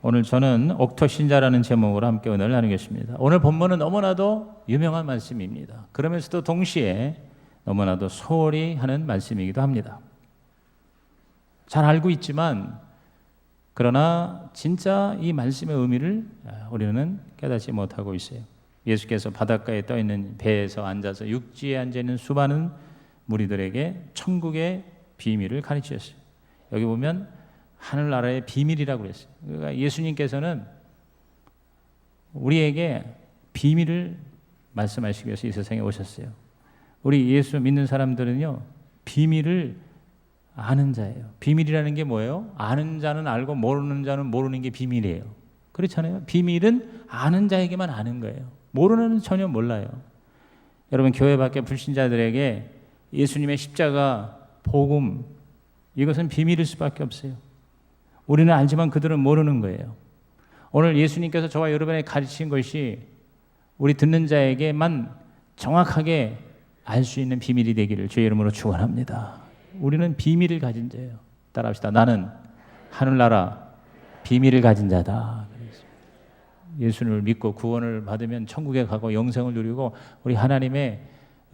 오늘 저는 옥토신자라는 제목으로 함께 은혜를 나누겠습니다. 오늘 본문은 너무나도 유명한 말씀입니다. 그러면서도 동시에 너무나도 소홀히 하는 말씀이기도 합니다. 잘 알고 있지만 그러나 진짜 이 말씀의 의미를 우리는 깨닫지 못하고 있어요. 예수께서 바닷가에 떠있는 배에서 앉아서 육지에 앉아있는 수많은 무리들에게 천국의 비밀을 가르치셨어요. 여기 보면 하늘나라의 비밀이라고 그랬어요. 그러니까 예수님께서는 우리에게 비밀을 말씀하시기 위해서 이 세상에 오셨어요. 우리 예수 믿는 사람들은요, 비밀을 아는 자예요. 비밀이라는 게 뭐예요? 아는 자는 알고 모르는 자는 모르는 게 비밀이에요. 그렇잖아요. 비밀은 아는 자에게만 아는 거예요. 모르는 전혀 몰라요. 여러분, 교회 밖에 불신자들에게 예수님의 십자가, 복음, 이것은 비밀일 수밖에 없어요. 우리는 알지만 그들은 모르는 거예요. 오늘 예수님께서 저와 여러분에게 가르친 것이 우리 듣는 자에게만 정확하게 알 수 있는 비밀이 되기를 주의 이름으로 축원합니다. 우리는 비밀을 가진 자예요. 따라합시다. 나는 하늘나라 비밀을 가진 자다. 예수님을 믿고 구원을 받으면 천국에 가고 영생을 누리고 우리 하나님의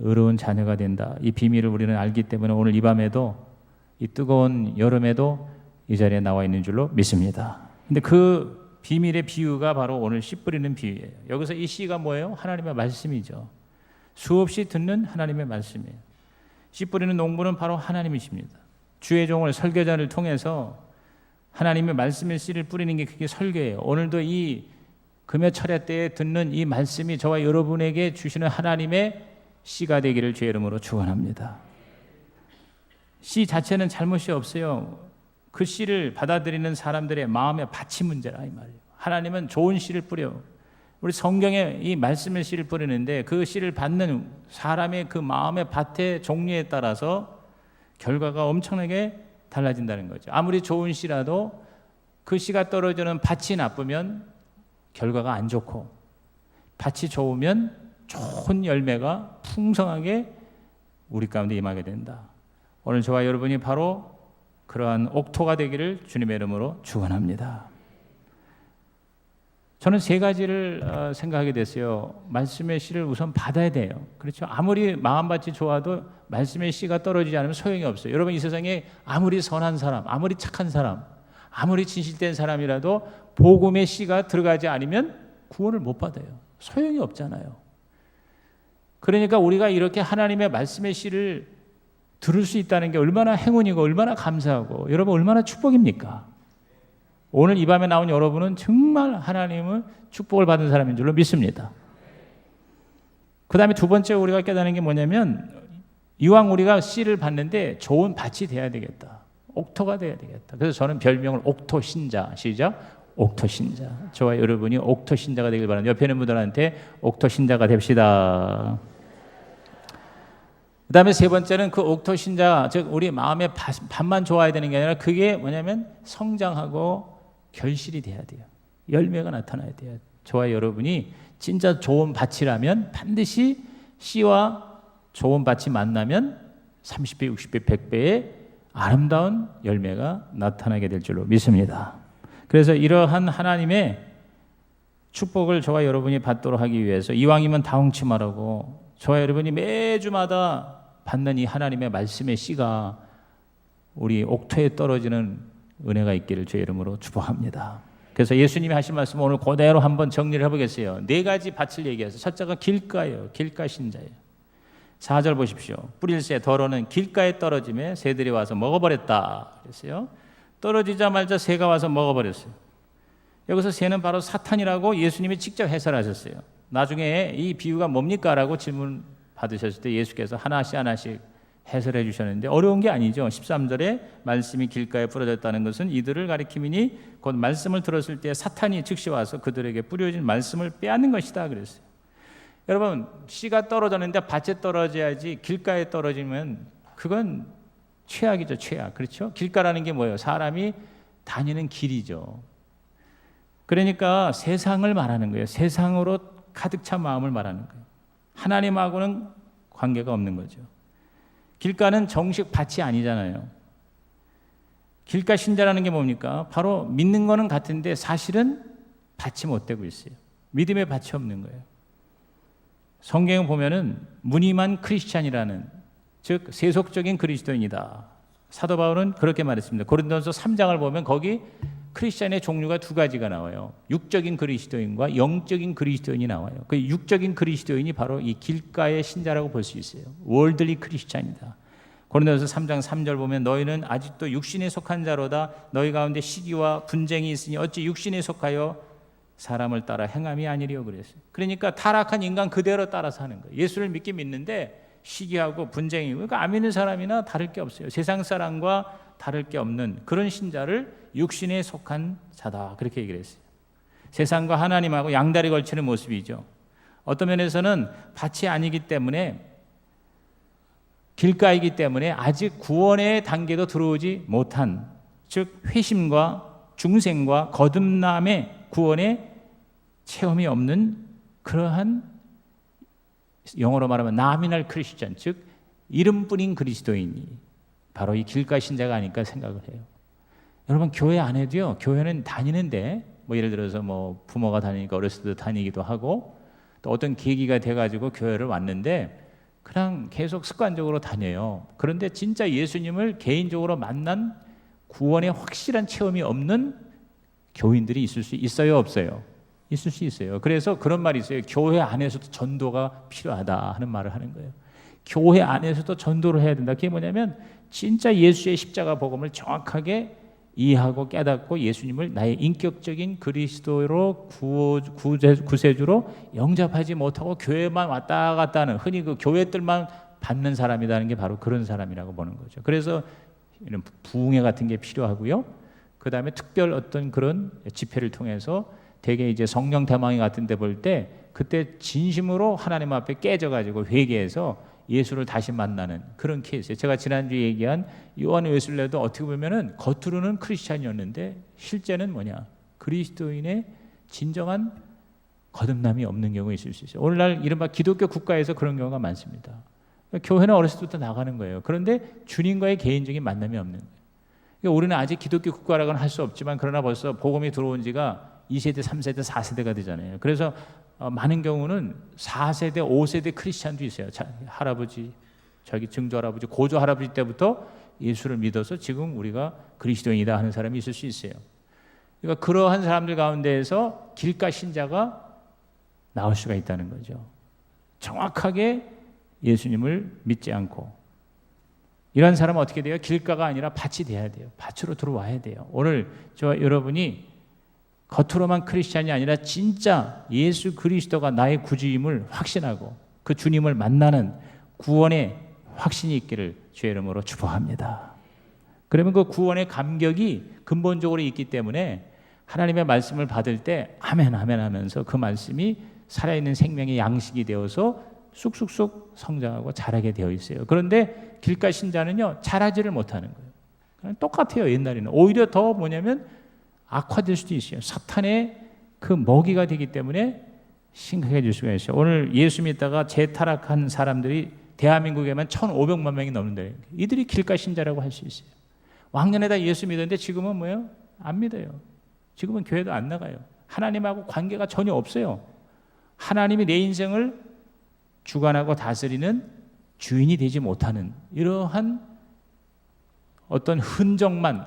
의로운 자녀가 된다. 이 비밀을 우리는 알기 때문에 오늘 이 밤에도, 이 뜨거운 여름에도 이 자리에 나와 있는 줄로 믿습니다. 근데 그 비밀의 비유가 바로 오늘 씨 뿌리는 비유예요. 여기서 이 씨가 뭐예요? 하나님의 말씀이죠. 수없이 듣는 하나님의 말씀이에요. 씨 뿌리는 농부는 바로 하나님이십니다. 주의 종을 설교자를 통해서 하나님의 말씀의 씨를 뿌리는 게 그게 설교예요. 오늘도 이 금요철야 때에 듣는 이 말씀이 저와 여러분에게 주시는 하나님의 씨가 되기를 주의 이름으로 축원합니다. 씨 자체는 잘못이 없어요. 그 씨를 받아들이는 사람들의 마음의 밭이 문제라 이 말이에요. 하나님은 좋은 씨를 뿌려. 우리 성경에 이 말씀의 씨를 뿌리는데 그 씨를 받는 사람의 그 마음의 밭의 종류에 따라서 결과가 엄청나게 달라진다는 거죠. 아무리 좋은 씨라도 그 씨가 떨어지는 밭이 나쁘면 결과가 안 좋고, 밭이 좋으면 좋은 열매가 풍성하게 우리 가운데 임하게 된다. 오늘 저와 여러분이 바로 그러한 옥토가 되기를 주님의 이름으로 축원합니다. 저는 세 가지를 생각하게 됐어요. 말씀의 씨를 우선 받아야 돼요. 그렇죠? 아무리 마음밭이 좋아도 말씀의 씨가 떨어지지 않으면 소용이 없어요. 여러분, 이 세상에 아무리 선한 사람, 아무리 착한 사람, 아무리 진실된 사람이라도 복음의 씨가 들어가지 않으면 구원을 못 받아요. 소용이 없잖아요. 그러니까 우리가 이렇게 하나님의 말씀의 씨를 들을 수 있다는 게 얼마나 행운이고 얼마나 감사하고 여러분 얼마나 축복입니까? 오늘 이 밤에 나온 여러분은 정말 하나님의 축복을 받은 사람인 줄로 믿습니다. 그 다음에 두 번째 우리가 깨닫는 게 뭐냐면, 이왕 우리가 씨를 받는데 좋은 밭이 돼야 되겠다. 옥토가 돼야 되겠다. 그래서 저는 별명을 옥토신자, 시작, 옥토신자. 저와 여러분이 옥토신자가 되길 바랍니다. 옆에 있는 분들한테 옥토신자가 됩시다. 그 다음에 세 번째는 그 옥토신자, 즉 우리 마음의 밭만 좋아야 되는 게 아니라 그게 뭐냐면 성장하고 결실이 돼야 돼요. 열매가 나타나야 돼요. 저와 여러분이 진짜 좋은 밭이라면 반드시 씨와 좋은 밭이 만나면 30배, 60배, 100배의 아름다운 열매가 나타나게 될 줄로 믿습니다. 그래서 이러한 하나님의 축복을 저와 여러분이 받도록 하기 위해서 이왕이면 다홍치 말하고 저와 여러분이 매주마다 받는 이 하나님의 말씀의 씨가 우리 옥토에 떨어지는 은혜가 있기를 주의 이름으로 축복합니다. 그래서 예수님이 하신 말씀 오늘 그대로 한번 정리를 해보겠어요. 네 가지 밭을 얘기해서 첫째가 길가예요. 길가 신자예요. 4절 보십시오. 뿌릴새 더러는 길가에 떨어짐에 새들이 와서 먹어버렸다 그랬어요. 떨어지자마자 새가 와서 먹어버렸어요. 여기서 새는 바로 사탄이라고 예수님이 직접 해설하셨어요. 나중에 이 비유가 뭡니까? 라고 질문 받으셨을 때 예수께서 하나씩 하나씩 해설해 주셨는데 어려운 게 아니죠. 13절에 말씀이 길가에 뿌려졌다는 것은 이들을 가리킴이니 곧 말씀을 들었을 때 사탄이 즉시 와서 그들에게 뿌려진 말씀을 빼앗는 것이다 그랬어요. 여러분, 씨가 떨어졌는데 밭에 떨어져야지 길가에 떨어지면 그건 최악이죠. 최악. 그렇죠? 길가라는 게 뭐예요? 사람이 다니는 길이죠. 그러니까 세상을 말하는 거예요. 세상으로 가득 찬 마음을 말하는 거예요. 하나님하고는 관계가 없는 거죠. 길가는 정식 밭이 아니잖아요. 길가 신자라는 게 뭡니까? 바로 믿는 거는 같은데 사실은 밭이 못 되고 있어요. 믿음의 밭이 없는 거예요. 성경에 보면은 무늬만 크리스찬이라는, 즉 세속적인 그리스도인이다. 사도 바울은 그렇게 말했습니다. 고린도전서 3장을 보면 거기 크리스찬의 종류가 두 가지가 나와요. 육적인 그리스도인과 영적인 그리스도인이 나와요. 그 육적인 그리스도인이 바로 이 길가의 신자라고 볼 수 있어요. 월들리 크리스찬이다. 고린도전서 3장 3절 보면 너희는 아직도 육신에 속한 자로다. 너희 가운데 시기와 분쟁이 있으니 어찌 육신에 속하여 사람을 따라 행함이 아니리요 그랬어요. 그러니까 타락한 인간 그대로 따라서 하는 거예요. 예수를 믿긴 믿는데 시기하고 분쟁이고, 그러니까 안 믿는 사람이나 다를 게 없어요. 세상 사람과 다를 게 없는 그런 신자를 육신에 속한 자다, 그렇게 얘기를 했어요. 세상과 하나님하고 양다리 걸치는 모습이죠. 어떤 면에서는 밭이 아니기 때문에, 길가이기 때문에 아직 구원의 단계도 들어오지 못한, 즉 회심과 중생과 거듭남의 구원의 체험이 없는 그러한, 영어로 말하면 나미널 크리스천, 즉 이름뿐인 그리스도인이 바로 이 길가 신자가 아닐까 생각을 해요. 여러분, 교회 안에도요, 교회는 다니는데 뭐 예를 들어서 뭐 부모가 다니니까 어렸을 때 다니기도 하고, 또 어떤 계기가 돼가지고 교회를 왔는데 그냥 계속 습관적으로 다녀요. 그런데 진짜 예수님을 개인적으로 만난 구원의 확실한 체험이 없는 교인들이 있을 수 있어요, 없어요? 있을 수 있어요. 그래서 그런 말이 있어요. 교회 안에서도 전도가 필요하다 하는 말을 하는 거예요. 교회 안에서도 전도를 해야 된다. 그게 뭐냐면 진짜 예수의 십자가 복음을 정확하게 이해하고 깨닫고 예수님을 나의 인격적인 그리스도로 구세주로 영접하지 못하고 교회만 왔다 갔다 하는, 흔히 그 교회들만 받는 사람이라는 게 바로 그런 사람이라고 보는 거죠. 그래서 이런 부흥회 같은 게 필요하고요. 그 다음에 특별 어떤 그런 집회를 통해서 대개 이제 성령 대망회 같은 데 볼 때 그때 진심으로 하나님 앞에 깨져가지고 회개해서 예수를 다시 만나는 그런 케이스예요. 제가 지난주에 얘기한 요한 웨슬레도 어떻게 보면은 겉으로는 크리스찬이었는데 실제는 뭐냐? 그리스도인의 진정한 거듭남이 없는 경우가 있을 수 있어요. 오늘날 이른바 기독교 국가에서 그런 경우가 많습니다. 교회는 어렸을 때부터 나가는 거예요. 그런데 주님과의 개인적인 만남이 없는 거예요. 그러니까 우리는 아직 기독교 국가라고는 할 수 없지만, 그러나 벌써 복음이 들어온 지가 2세대, 3세대, 4세대가 되잖아요. 그래서 많은 경우는 4세대, 5세대 크리스찬도 있어요. 할아버지, 자기 증조 할아버지, 고조 할아버지 때부터 예수를 믿어서 지금 우리가 그리스도인이다 하는 사람이 있을 수 있어요. 그러니까 그러한 사람들 가운데에서 길가 신자가 나올 수가 있다는 거죠. 정확하게 예수님을 믿지 않고. 이런 사람은 어떻게 돼요? 길가가 아니라 밭이 돼야 돼요. 밭으로 들어와야 돼요. 오늘 저와 여러분이 겉으로만 크리스찬이 아니라 진짜 예수 그리스도가 나의 구주임을 확신하고 그 주님을 만나는 구원의 확신이 있기를 주의 이름으로 축복합니다. 그러면 그 구원의 감격이 근본적으로 있기 때문에 하나님의 말씀을 받을 때 아멘 아멘 하면서 그 말씀이 살아있는 생명의 양식이 되어서 쑥쑥쑥 성장하고 자라게 되어 있어요. 그런데 길가 신자는요, 자라지를 못하는 거예요. 그냥 똑같아요. 옛날에는 오히려 더 뭐냐면 악화될 수도 있어요. 사탄의 그 먹이가 되기 때문에 심각해질 수가 있어요. 오늘 예수 믿다가 재타락한 사람들이 대한민국에만 1,500만 명이 넘는데 이들이 길가 신자라고 할 수 있어요. 왕년에다 예수 믿었는데 지금은 뭐예요? 안 믿어요. 지금은 교회도 안 나가요. 하나님하고 관계가 전혀 없어요. 하나님이 내 인생을 주관하고 다스리는 주인이 되지 못하는 이러한 어떤 흔적만,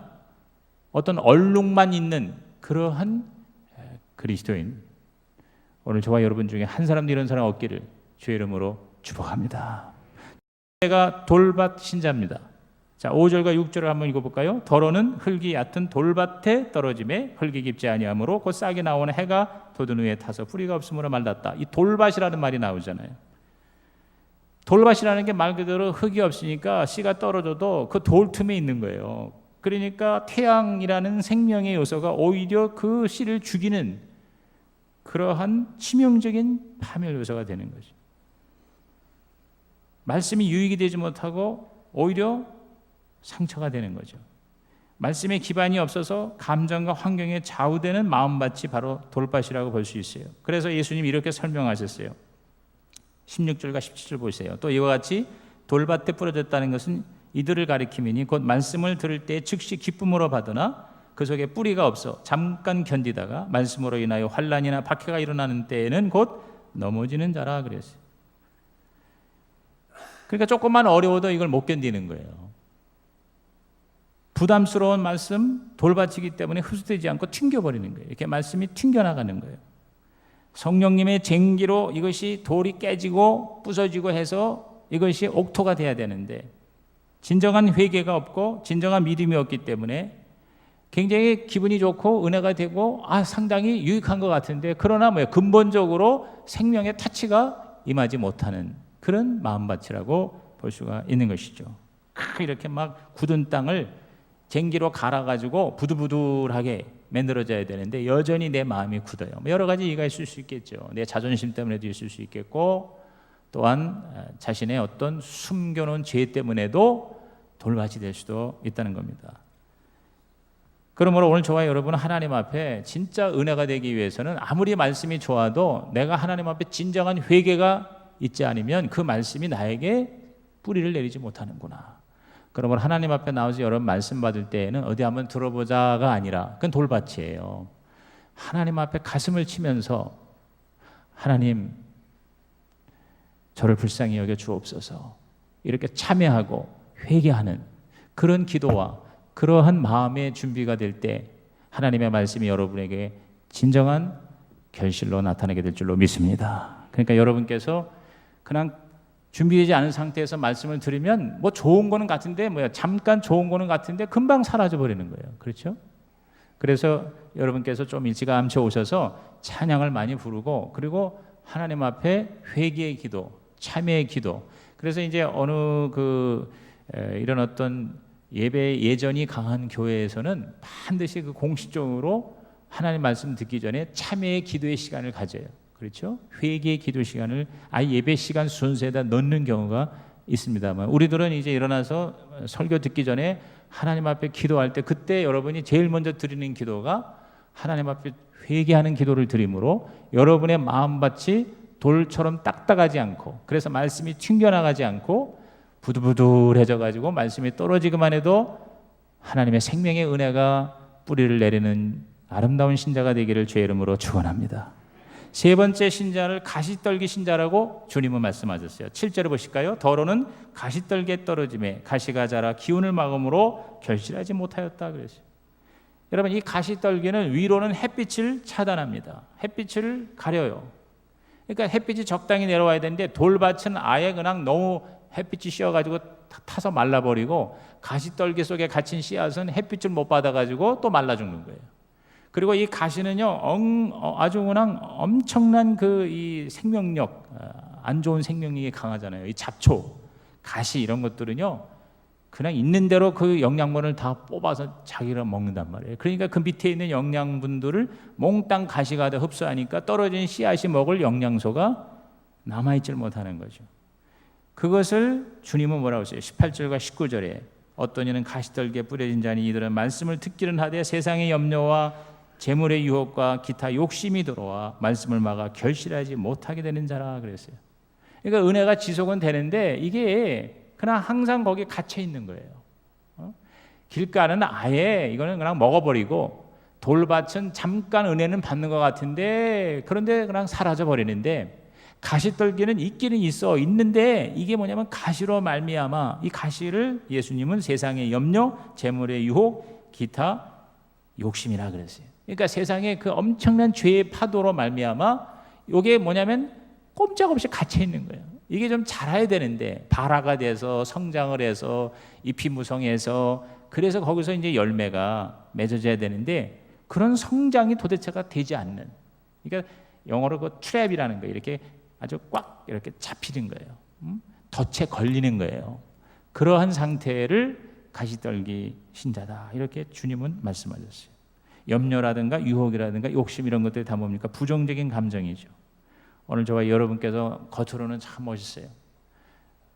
어떤 얼룩만 있는 그러한 그리스도인. 오늘 저와 여러분 중에 한 사람도 이런 사람 없기를 주의 이름으로 축복합니다. 제가 돌밭 신자입니다. 자, 5절과 6절을 한번 읽어볼까요? 더러는 흙이 얕은 돌밭에 떨어짐에 흙이 깊지 아니하므로 곧 싹이 나오는 해가 돋은 후에 타서 뿌리가 없으므로 말랐다. 이 돌밭이라는 말이 나오잖아요. 돌밭이라는 게 말 그대로 흙이 없으니까 씨가 떨어져도 그 돌 틈에 있는 거예요. 그러니까 태양이라는 생명의 요소가 오히려 그 씨를 죽이는 그러한 치명적인 파멸 요소가 되는 거죠. 말씀이 유익이 되지 못하고 오히려 상처가 되는 거죠. 말씀의 기반이 없어서 감정과 환경에 좌우되는 마음밭이 바로 돌밭이라고 볼 수 있어요. 그래서 예수님이 이렇게 설명하셨어요. 16절과 17절 보세요. 또 이와 같이 돌밭에 뿌려졌다는 것은 이들을 가리키미니 곧 말씀을 들을 때 즉시 기쁨으로 받으나 그 속에 뿌리가 없어 잠깐 견디다가 말씀으로 인하여 환난이나 박해가 일어나는 때에는 곧 넘어지는 자라 그랬어요. 그러니까 조금만 어려워도 이걸 못 견디는 거예요. 부담스러운 말씀, 돌받치기 때문에 흡수되지 않고 튕겨버리는 거예요. 이렇게 말씀이 튕겨나가는 거예요. 성령님의 쟁기로 이것이 돌이 깨지고 부서지고 해서 이것이 옥토가 돼야 되는데 진정한 회개가 없고 진정한 믿음이 없기 때문에 굉장히 기분이 좋고 은혜가 되고 상당히 유익한 것 같은데 그러나 근본적으로 생명의 타치가 임하지 못하는 그런 마음밭이라고 볼 수가 있는 것이죠. 이렇게 막 굳은 땅을 쟁기로 갈아가지고 부들부들하게 만들어져야 되는데 여전히 내 마음이 굳어요. 여러 가지 이유가 있을 수 있겠죠. 내 자존심 때문에도 있을 수 있겠고 또한 자신의 어떤 숨겨놓은 죄 때문에도 돌밭이 될 수도 있다는 겁니다. 그러므로 오늘 저와 여러분 하나님 앞에 진짜 은혜가 되기 위해서는 아무리 말씀이 좋아도 내가 하나님 앞에 진정한 회개가 있지 않으면 그 말씀이 나에게 뿌리를 내리지 못하는구나. 그러므로 하나님 앞에 나와서 여러분 말씀 받을 때에는 어디 한번 들어보자가 아니라 그건 돌밭이에요. 하나님 앞에 가슴을 치면서 하나님 저를 불쌍히 여겨 주옵소서 이렇게 참회하고 회개하는 그런 기도와 그러한 마음의 준비가 될 때 하나님의 말씀이 여러분에게 진정한 결실로 나타나게 될 줄로 믿습니다. 그러니까 여러분께서 그냥 준비되지 않은 상태에서 말씀을 들으면 좋은 거는 같은데 잠깐 좋은 거는 같은데 금방 사라져 버리는 거예요. 그렇죠? 그래서 여러분께서 좀 일찌감치 오셔서 찬양을 많이 부르고 그리고 하나님 앞에 회개의 기도, 참회의 기도. 그래서 이제 어느 이런 어떤 예배 예전이 강한 교회에서는 반드시 공식적으로 하나님 말씀 듣기 전에 참회의 기도의 시간을 가져요. 그렇죠? 회개의 기도 시간을 아예 예배 시간 순서에다 넣는 경우가 있습니다만 우리들은 이제 일어나서 설교 듣기 전에 하나님 앞에 기도할 때 그때 여러분이 제일 먼저 드리는 기도가 하나님 앞에 회개하는 기도를 드림으로 여러분의 마음밭이 돌처럼 딱딱하지 않고 그래서 말씀이 튕겨나가지 않고 부들부들해져 가지고 말씀이 떨어지기만 해도 하나님의 생명의 은혜가 뿌리를 내리는 아름다운 신자가 되기를 주의 이름으로 축원합니다. 세 번째 신자를 가시떨기 신자라고 주님은 말씀하셨어요. 7절을 보실까요? 더러는 가시떨기에 떨어짐에 가시가 자라 기운을 막음으로 결실하지 못하였다 그랬어요. 여러분 이 가시떨기는 위로는 햇빛을 차단합니다. 햇빛을 가려요. 그러니까 햇빛이 적당히 내려와야 되는데 돌밭은 아예 그냥 너무 햇빛이 씌어가지고 타서 말라버리고 가시떨기 속에 갇힌 씨앗은 햇빛을 못 받아가지고 또 말라 죽는 거예요. 그리고 이 가시는요 아주 그냥 엄청난 이 생명력 안 좋은 생명력이 강하잖아요. 이 잡초, 가시 이런 것들은요 그냥 있는 대로 그 영양분을 다 뽑아서 자기가 먹는단 말이에요. 그러니까 그 밑에 있는 영양분들을 몽땅 가시가 다 흡수하니까 떨어진 씨앗이 먹을 영양소가 남아있질 못하는 거죠. 그것을 주님은 뭐라고 했어요? 18절과 19절에 어떤 이는 가시떨기에 뿌려진 자니 이들은 말씀을 듣기는 하되 세상의 염려와 재물의 유혹과 기타 욕심이 들어와 말씀을 막아 결실하지 못하게 되는 자라 그랬어요. 그러니까 은혜가 지속은 되는데 이게 그냥 항상 거기에 갇혀 있는 거예요. 길가는 아예 이거는 그냥 먹어버리고 돌밭은 잠깐 은혜는 받는 것 같은데 그런데 그냥 사라져 버리는데 가시떨기는 있기는 있는데 이게 뭐냐면 가시로 말미암아 이 가시를 예수님은 세상의 염려, 재물의 유혹, 기타 욕심이라 그랬어요. 그러니까 세상의 그 엄청난 죄의 파도로 말미암아 이게 뭐냐면 꼼짝없이 갇혀 있는 거예요. 이게 좀 자라야 되는데 발화가 돼서 성장을 해서 잎이 무성해서 그래서 거기서 이제 열매가 맺어져야 되는데 그런 성장이 도대체가 되지 않는. 그러니까 영어로 트랩이라는 거예요. 이렇게 아주 꽉 이렇게 잡히는 거예요. 덫에 걸리는 거예요. 그러한 상태를 가시떨기 신자다 이렇게 주님은 말씀하셨어요. 염려라든가 유혹이라든가 욕심 이런 것들이 다 뭡니까? 부정적인 감정이죠. 오늘 저와 여러분께서 겉으로는 참 멋있어요.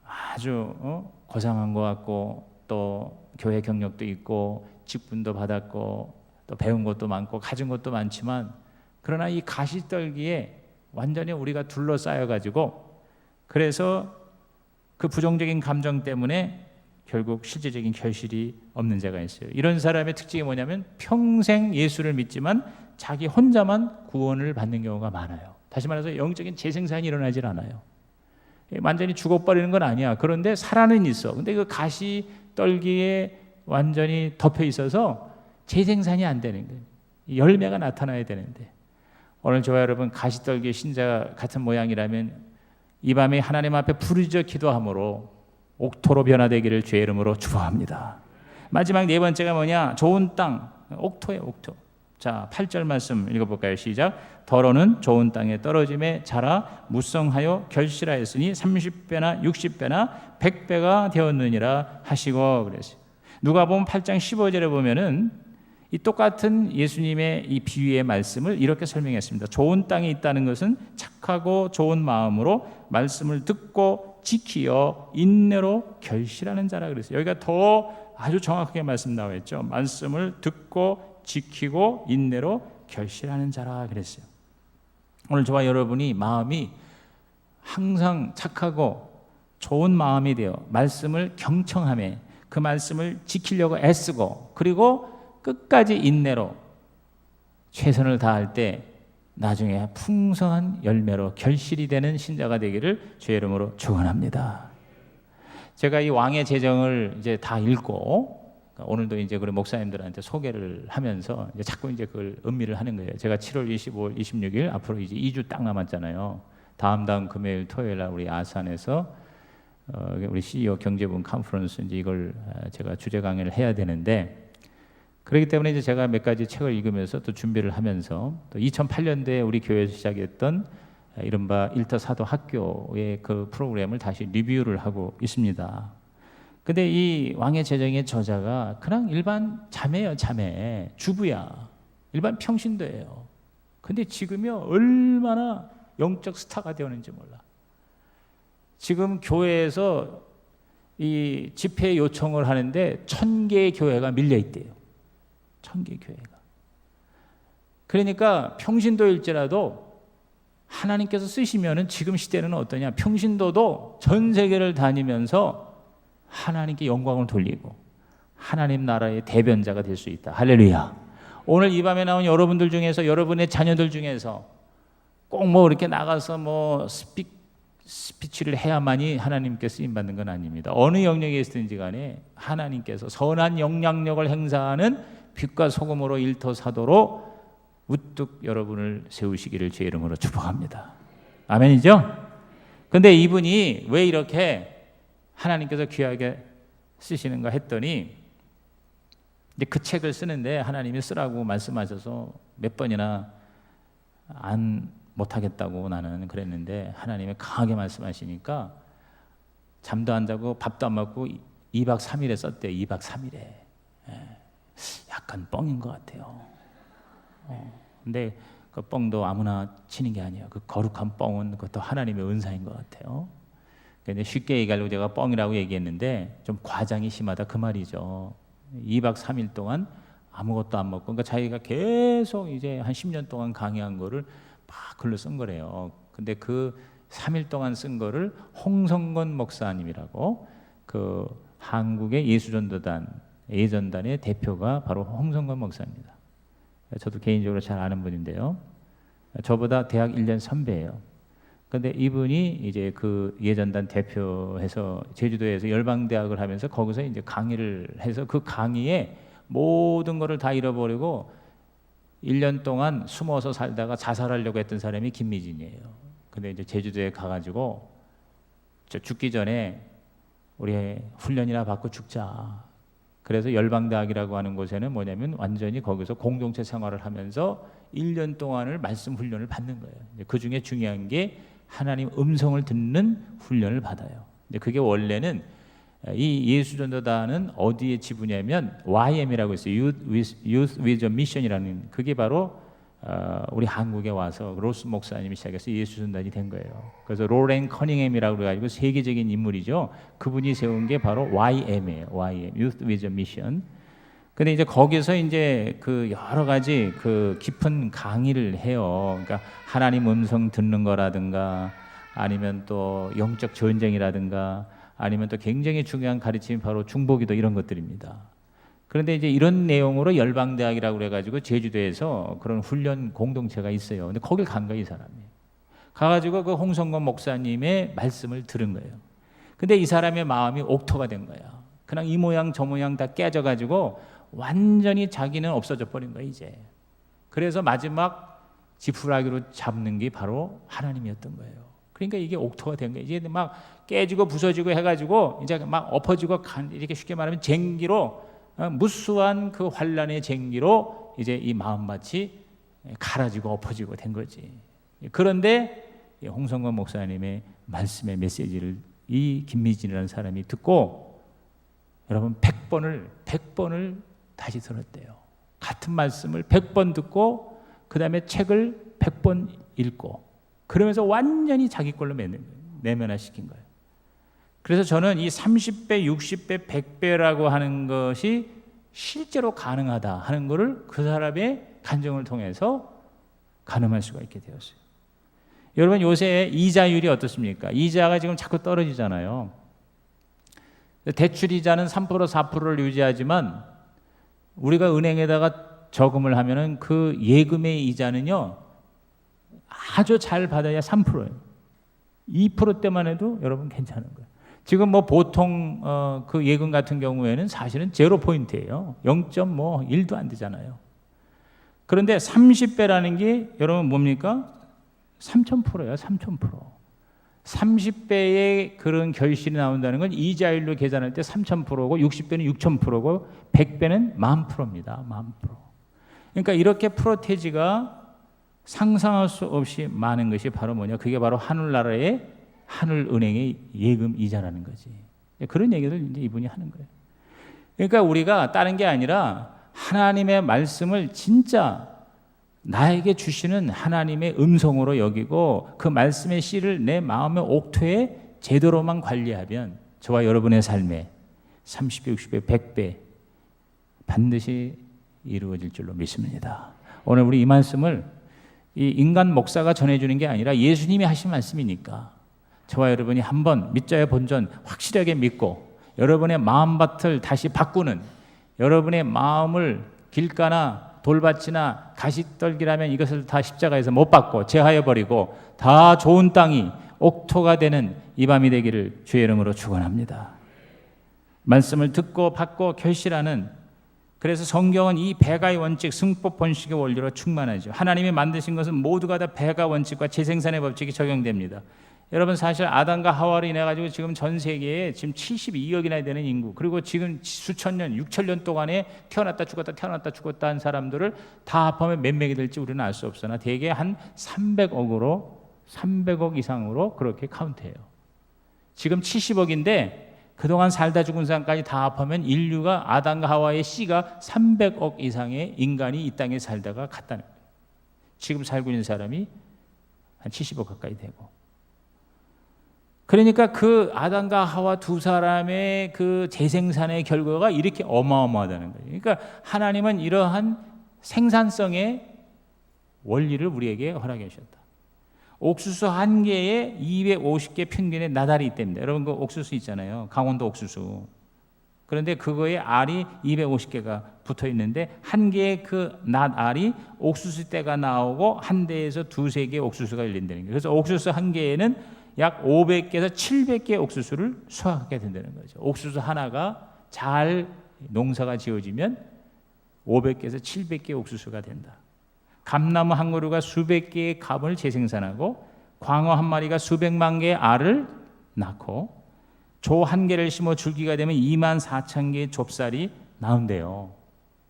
아주 고상한 것 같고 또 교회 경력도 있고 직분도 받았고 또 배운 것도 많고 가진 것도 많지만 그러나 이 가시떨기에 완전히 우리가 둘러싸여 가지고 그래서 그 부정적인 감정 때문에 결국 실제적인 결실이 없는 자가 있어요. 이런 사람의 특징이 뭐냐면 평생 예수를 믿지만 자기 혼자만 구원을 받는 경우가 많아요. 다시 말해서 영적인 재생산이 일어나질 않아요. 완전히 죽어버리는 건 아니야. 그런데 살아는 있어. 근데 그 가시 떨기에 완전히 덮여 있어서 재생산이 안 되는 거예요. 열매가 나타나야 되는데, 오늘 저와 여러분 가시떨기 신자 같은 모양이라면 이 밤에 하나님 앞에 부르짖어 기도함으로 옥토로 변화되기를 주의 이름으로 축복합니다. 마지막 네 번째가 뭐냐? 좋은 땅, 옥토예요, 옥토. 자, 8절 말씀 읽어볼까요? 시작. 더러는 좋은 땅에 떨어짐에 자라 무성하여 결실하였으니 30배나 60배나 100배가 되었느니라 하시고 그랬어요. 누가복음 8장 15절에 보면은 이 똑같은 예수님의 이 비유의 말씀을 이렇게 설명했습니다. 좋은 땅에 있다는 것은 착하고 좋은 마음으로 말씀을 듣고 지키어 인내로 결실하는 자라 그랬어요. 여기가 더 아주 정확하게 말씀 나와 있죠. 말씀을 듣고 지키고 인내로 결실하는 자라 그랬어요. 오늘 저와 여러분이 마음이 항상 착하고 좋은 마음이 되어 말씀을 경청하며 그 말씀을 지키려고 애쓰고 그리고 끝까지 인내로 최선을 다할 때 나중에 풍성한 열매로 결실이 되는 신자가 되기를 주의 이름으로 축원합니다. 제가 이 왕의 제정을 이제 다 읽고 오늘도 이제 그 목사님들한테 소개를 하면서 이제 자꾸 이제 그걸 음미를 하는 거예요. 제가 7월 25일, 26일 앞으로 이제 2주 딱 남았잖아요. 다음 금요일, 토요일 날 우리 아산에서 우리 CEO 경제분 컨퍼런스 이제 이걸 제가 주제 강의를 해야 되는데, 그렇기 때문에 이제 제가 몇 가지 책을 읽으면서 또 준비를 하면서 또 2008년도에 우리 교회에서 시작했던 이른바 일터 사도 학교의 그 프로그램을 다시 리뷰를 하고 있습니다. 근데 이 왕의 제정의 저자가 그냥 일반 자매예요, 자매. 주부야. 일반 평신도예요. 근데 지금요 얼마나 영적 스타가 되었는지 몰라. 지금 교회에서 이 집회 요청을 하는데 1000개의 교회가 밀려 있대요. 1000개 교회가. 그러니까 평신도일지라도 하나님께서 쓰시면은 지금 시대는 어떠냐? 평신도도 전 세계를 다니면서 하나님께 영광을 돌리고 하나님 나라의 대변자가 될 수 있다. 할렐루야. 오늘 이 밤에 나온 여러분들 중에서, 여러분의 자녀들 중에서 꼭 뭐 이렇게 나가서 뭐 스피치를 해야만이 하나님께 쓰임 받는 건 아닙니다. 어느 영역에 있든지 간에 하나님께서 선한 영향력을 행사하는 빛과 소금으로 일터 사도로 우뚝 여러분을 세우시기를 주의 이름으로 축복합니다. 아멘이죠? 근데 이분이 왜 이렇게 하나님께서 귀하게 쓰시는가 했더니, 이제 그 책을 쓰는데 하나님이 쓰라고 말씀하셔서 몇 번이나 못하겠다고 나는 그랬는데 하나님이 강하게 말씀하시니까 잠도 안 자고 밥도 안 먹고 2박 3일에 썼대요. 2박 3일에. 약간 뻥인 것 같아요. 근데 그 뻥도 아무나 치는 게 아니에요. 그 거룩한 뻥은 그것도 하나님의 은사인 것 같아요. 근데 쉽게 얘기하려고 제가 뻥이라고 얘기했는데 좀 과장이 심하다 그 말이죠. 2박 3일 동안 아무것도 안 먹고, 그러니까 자기가 계속 이제 한 10년 동안 강의한 거를 막 글로 쓴 거래요. 근데 그 3일 동안 쓴 거를 홍성건 목사님이라고, 그 한국의 예수전도단 예전단의 대표가 바로 홍성건 목사입니다. 저도 개인적으로 잘 아는 분인데요. 저보다 대학 1년 선배예요. 근데 이분이 이제 그 예전단 대표해서 제주도에서 열방대학을 하면서 거기서 이제 강의를 해서 그 강의에 모든 거를 다 잃어버리고 1년 동안 숨어서 살다가 자살하려고 했던 사람이 김미진이에요. 근데 이제 제주도에 가가지고 저 죽기 전에 우리 훈련이나 받고 죽자. 그래서 열방대학이라고 하는 곳에는 뭐냐면 완전히 거기서 공동체 생활을 하면서 1년 동안을 말씀 훈련을 받는 거예요. 그 중에 중요한 게 하나님 음성을 듣는 훈련을 받아요. 근데 그게 원래는 이 예수전도단은 어디에 지부냐면 YM이라고 있어요. Youth with a Mission이라는, 그게 바로 우리 한국에 와서 로스 목사님이 시작해서 예수전도단이 된 거예요. 그래서 로렌 커닝햄이라고 그래가지고 세계적인 인물이죠. 그분이 세운 게 바로 YM이에요. YM, Youth with a Mission. 근데 이제 거기서 이제 그 여러 가지 그 깊은 강의를 해요. 그러니까 하나님 음성 듣는 거라든가, 아니면 또 영적 전쟁이라든가, 아니면 또 굉장히 중요한 가르침이 바로 중보기도 이런 것들입니다. 그런데 이제 이런 내용으로 열방대학이라고 그래가지고 제주도에서 그런 훈련 공동체가 있어요. 근데 거길 간 거예요, 이 사람이. 가가지고 그 홍성건 목사님의 말씀을 들은 거예요. 근데 이 사람의 마음이 옥토가 된 거야. 그냥 이 모양 저 모양 다 깨져가지고 완전히 자기는 없어져 버린 거야, 이제. 그래서 마지막 지푸라기로 잡는 게 바로 하나님이었던 거예요. 그러니까 이게 옥토가 된 거예요. 이제 막 깨지고 부서지고 해가지고 이제 막 엎어지고 이렇게 쉽게 말하면 쟁기로, 무수한 그 환란의 쟁기로 이제 이 마음밭이 갈아지고 엎어지고 된 거지. 그런데 홍성건 목사님의 말씀의 메시지를 이 김미진이라는 사람이 듣고 여러분 100번을 다시 들었대요. 같은 말씀을 100번 듣고 그 다음에 책을 100번 읽고 그러면서 완전히 자기 걸로 내면화시킨 거예요. 그래서 저는 이 30배, 60배, 100배라고 하는 것이 실제로 가능하다 하는 것을 그 사람의 간증을 통해서 가늠할 수가 있게 되었어요. 여러분 요새 이자율이 어떻습니까? 이자가 지금 자꾸 떨어지잖아요. 대출 이자는 3%, 4%를 유지하지만 우리가 은행에다가 저금을 하면은 그 예금의 이자는요 아주 잘 받아야 3%예요. 2%대만 해도 여러분 괜찮은 거예요. 지금 뭐 보통 그 예금 같은 경우에는 사실은 제로 포인트예요. 0.1도 안 되잖아요. 그런데 30배라는 게 여러분 뭡니까? 3000%예요. 3000%. 30배의 그런 결실이 나온다는 건 이자율로 계산할 때 3000%고 60배는 6000%고 100배는 10,000%입니다. 10,000%. 그러니까 이렇게 프로테지가 상상할 수 없이 많은 것이 바로 뭐냐? 그게 바로 하늘나라의 하늘은행의 예금 이자라는 거지. 그런 얘기를 이제 이분이 하는 거예요. 그러니까 우리가 다른 게 아니라 하나님의 말씀을 진짜 나에게 주시는 하나님의 음성으로 여기고 그 말씀의 씨를 내 마음의 옥토에 제대로만 관리하면 저와 여러분의 삶에 30배, 60배, 100배 반드시 이루어질 줄로 믿습니다. 오늘 우리 이 말씀을 이 인간 목사가 전해주는 게 아니라 예수님이 하신 말씀이니까 저와 여러분이 한번 믿자의 본전 확실하게 믿고 여러분의 마음밭을 다시 바꾸는, 여러분의 마음을 길가나 돌밭이나 가시떨기라면 이것을 다 십자가에서 못 받고 제하여버리고 다 좋은 땅이 옥토가 되는 이 밤이 되기를 주의 이름으로 축원합니다. 말씀을 듣고 받고 결실하는, 그래서 성경은 이 배가의 원칙, 승법 번식의 원리로 충만하죠. 하나님이 만드신 것은 모두가 다 배가 원칙과 재생산의 법칙이 적용됩니다. 여러분 사실 아담과 하와로 인해 가지고 지금 전 세계에 지금 72억이나 되는 인구, 그리고 지금 수천 년, 6천 년 동안에 태어났다 죽었다 한 사람들을 다 합하면 몇 명이 될지 우리는 알 수 없으나 대개 한 300억 이상으로 그렇게 카운트해요. 지금 70억인데 그동안 살다 죽은 사람까지 다 합하면 인류가 아담과 하와의 씨가 300억 이상의 인간이 이 땅에 살다가 갔다는 거예요. 지금 살고 있는 사람이 한 70억 가까이 되고. 그러니까 그 아담과 하와 두 사람의 그 재생산의 결과가 이렇게 어마어마하다는 거예요. 그러니까 하나님은 이러한 생산성의 원리를 우리에게 허락해 주셨다. 옥수수 한 개에 250개 평균의 나달이 있답니다. 여러분 그 옥수수 있잖아요. 강원도 옥수수. 그런데 그거에 알이 250개가 붙어 있는데 한 개의 그 낫알이 옥수수 때가 나오고 한 대에서 두세 개의 옥수수가 열린다는 거예요. 그래서 옥수수 한 개에는 약 500개에서 700개의 옥수수를 수확하게 된다는 거죠. 옥수수 하나가 잘 농사가 지어지면 500개에서 700개의 옥수수가 된다. 감나무 한 그루가 수백 개의 감을 재생산하고 광어 한 마리가 수백만 개의 알을 낳고 조 한 개를 심어 줄기가 되면 24,000개의 좁쌀이 나온대요.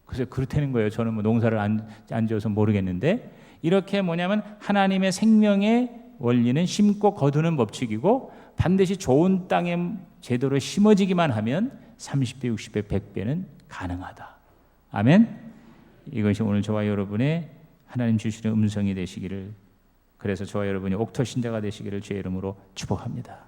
그래서 그렇다는 거예요. 저는 뭐 농사를 안 지어서 모르겠는데 이렇게 뭐냐면 하나님의 생명의 원리는 심고 거두는 법칙이고 반드시 좋은 땅에 제대로 심어지기만 하면 30배, 60배, 100배는 가능하다. 아멘. 이것이 오늘 저와 여러분의 하나님 주시는 음성이 되시기를, 그래서 저와 여러분이 옥토 신자가 되시기를 주의 이름으로 축복합니다.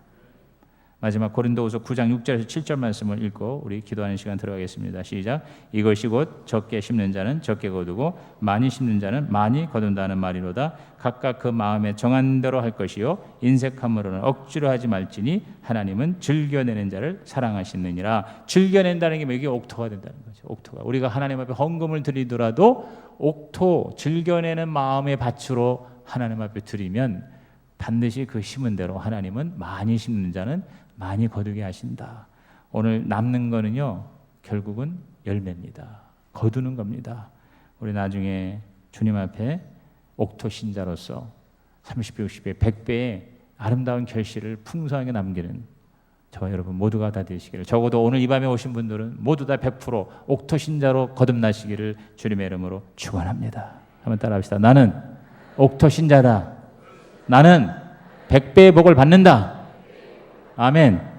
마지막 고린도후서 9장 6절에서 7절 말씀을 읽고 우리 기도하는 시간 들어가겠습니다. 시작. 이것이 곧 적게 심는 자는 적게 거두고 많이 심는 자는 많이 거둔다는 말이로다. 각각 그 마음에 정한 대로 할 것이요 인색함으로는 억지로 하지 말지니 하나님은 즐겨내는 자를 사랑하시느니라. 즐겨낸다는 게 이게 옥토가 된다는 거죠. 옥토가 우리가 하나님 앞에 헌금을 드리더라도 옥토 즐겨내는 마음의 밭으로 하나님 앞에 드리면 반드시 그 심은 대로 하나님은 많이 심는 자는 많이 거두게 하신다. 오늘 남는 거는요 결국은 열매입니다. 거두는 겁니다. 우리 나중에 주님 앞에 옥토 신자로서 30배, 60배, 100배의 아름다운 결실을 풍성하게 남기는 저와 여러분 모두가 다 되시기를, 적어도 오늘 이 밤에 오신 분들은 모두 다 100% 옥토 신자로 거듭나시기를 주님의 이름으로 축원합니다. 한번 따라합시다. 나는 옥토 신자다. 나는 100배의 복을 받는다. 아멘.